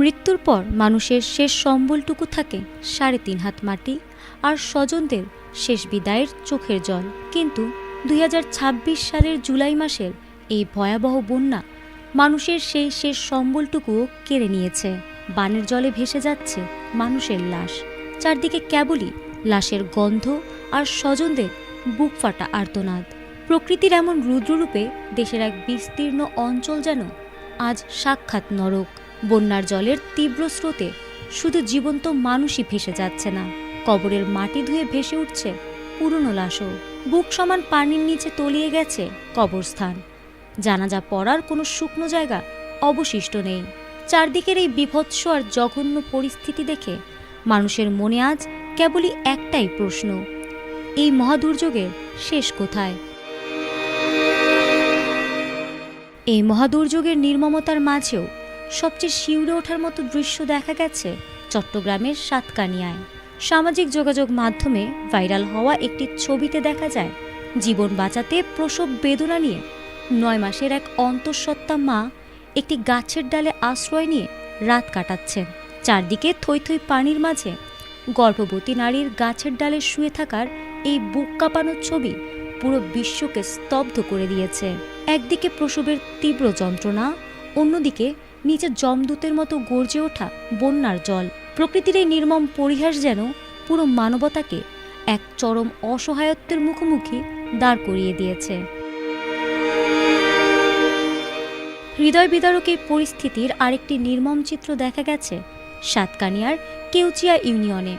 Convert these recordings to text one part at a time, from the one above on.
মৃত্যুর পর মানুষের শেষ সম্বলটুকু থাকে ৩.৫ হাত মাটি আর স্বজনদের শেষ বিদায়ের চোখের জল। কিন্তু ২০২৬ সালের জুলাই মাসের এই ভয়াবহ বন্যা মানুষের সেই শেষ সম্বলটুকুও কেড়ে নিয়েছে। বানের জলে ভেসে যাচ্ছে মানুষের লাশ, চারদিকে কেবলই লাশের গন্ধ আর স্বজনদের বুক ফাটা আর্তনাদ। প্রকৃতির এমন রুদ্ররূপে দেশের এক বিস্তীর্ণ অঞ্চল যেন আজ সাক্ষাৎ নরক। বন্যার জলের তীব্র স্রোতে শুধু জীবন্ত মানুষই ভেসে যাচ্ছে না, কবরের মাটি ধুয়ে ভেসে উঠছে পুরনো লাশও। বুক সমান পানির নিচে তলিয়ে গেছে কবরস্থান। জানাজা পড়ার কোনো শুকনো জায়গা অবশিষ্ট নেই। চারদিকের এই বীভৎস আর জঘন্য পরিস্থিতি দেখে মানুষের মনে আজ কেবলই একটাই প্রশ্ন, এই মহাদুর্যোগের শেষ কোথায়? এই মহাদুর্যোগের নির্মমতার মাঝেও সবচেয়ে শিউরে ওঠার মতো দৃশ্য দেখা গেছে চট্টগ্রামের সাতকানিয়ায়। সামাজিক যোগাযোগ মাধ্যমে ভাইরাল হওয়া একটি ছবিতে দেখা যায় জীবন বাঁচাতে প্রসব বেদনা নিয়ে ৯ মাসের এক অন্তঃসত্ত্বা মা একটি গাছের ডালে আশ্রয় নিয়ে রাত কাটাচ্ছেন। চারদিকে থই থই পানির মাঝে গর্ভবতী নারীর গাছের ডালে শুয়ে থাকার এই বুক কাঁপানো ছবি পুরো বিশ্বকে স্তব্ধ করে দিয়েছে। একদিকে প্রসবের তীব্র যন্ত্রণা, অন্যদিকে নিচে যমদূতের মতো গর্জে ওঠা বন্যার জল। প্রকৃতির এই নির্মম পরিহাস যেন পুরো মানবতাকে এক চরম অসহায়ত্বের মুখোমুখি দাঁড় করিয়ে দিয়েছে। হৃদয় বিদারক এই পরিস্থিতির আরেকটি নির্মম চিত্র দেখা গেছে সাতকানিয়ার কেউচিয়া ইউনিয়নে।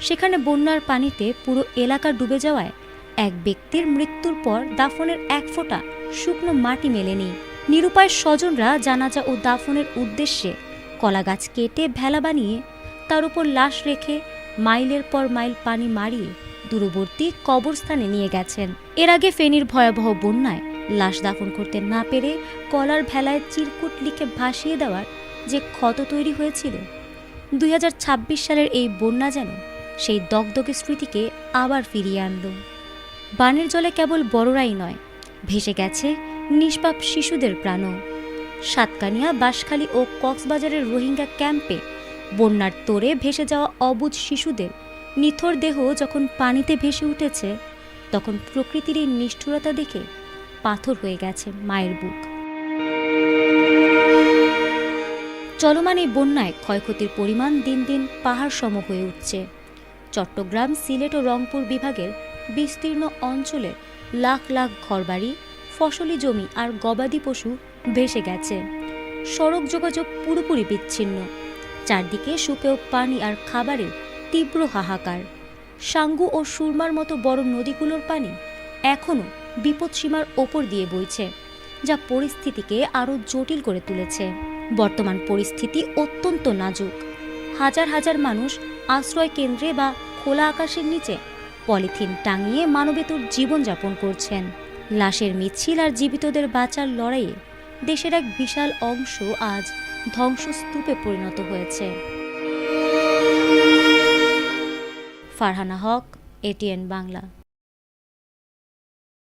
সেখানে বন্যার পানিতে পুরো এলাকা ডুবে যাওয়ায় এক ব্যক্তির মৃত্যুর পর দাফনের এক ফোঁটা শুকনো মাটি মেলেনি। নিরুপায় স্বজনরা জানাজা ও দাফনের উদ্দেশ্যে কলাগাছ কেটে ভেলা বানিয়ে তার উপর লাশ রেখে মাইলের পর মাইল পানি মারিয়ে দূরবর্তী কবরস্থানে নিয়ে গেছেন। এর আগে ফেনীর ভয়াবহ বন্যায় লাশ দাফন করতে না পেরে কলার ভেলায় চিরকুট লিখে ভাসিয়ে দেওয়ার যে ক্ষত তৈরি হয়েছিল, ২০২৬ সালের এই বন্যা যেন সেই দগদগে স্মৃতিকে আবার ফিরিয়ে আনল। বানের জলে কেবল বড়রাই নয়, ভেসে গেছে নিষ্পাপ শিশুদের প্রাণও। সাতকানিয়া, বাঁশখালী ও কক্সবাজারের রোহিঙ্গা ক্যাম্পে বন্যার তোড়ে ভেসে যাওয়া অবুঝ শিশুদের নিথর দেহ যখন পানিতে ভেসে উঠেছে, তখন প্রকৃতির এই নিষ্ঠুরতা দেখে পাথর হয়ে গেছে মায়ের বুক। চলমান এই বন্যায় ক্ষয়ক্ষতির পরিমাণ দিন দিন পাহাড় সম হয়ে উঠছে। চট্টগ্রাম, সিলেট ও রংপুর বিভাগের বিস্তীর্ণ অঞ্চলে লাখ লাখ ঘরবাড়ি, ফসলি জমি আর গবাদি পশু ভেসে গেছে। সড়ক যোগাযোগ পুরোপুরি বিচ্ছিন্ন। চারদিকে সুপেয় পানি আর খাবারের তীব্র হাহাকার। সাঙ্গু ও সুরমার মতো বড় নদীগুলোর পানি এখনও বিপদসীমার ওপর দিয়ে বইছে, যা পরিস্থিতিকে আরও জটিল করে তুলেছে। বর্তমান পরিস্থিতি অত্যন্ত নাজুক। হাজার হাজার মানুষ আশ্রয় কেন্দ্রে বা খোলা আকাশের নিচে পলিথিন টাঙিয়ে মানবেতর জীবনযাপন করছেন। লাশের মিছিল আর জীবিতদের বাঁচার লড়াইয়ে দেশের এক বিশাল অংশ আজ ধ্বংসস্তূপে পরিণত হয়েছে। ফারহানা হক, এটিএন বাংলা।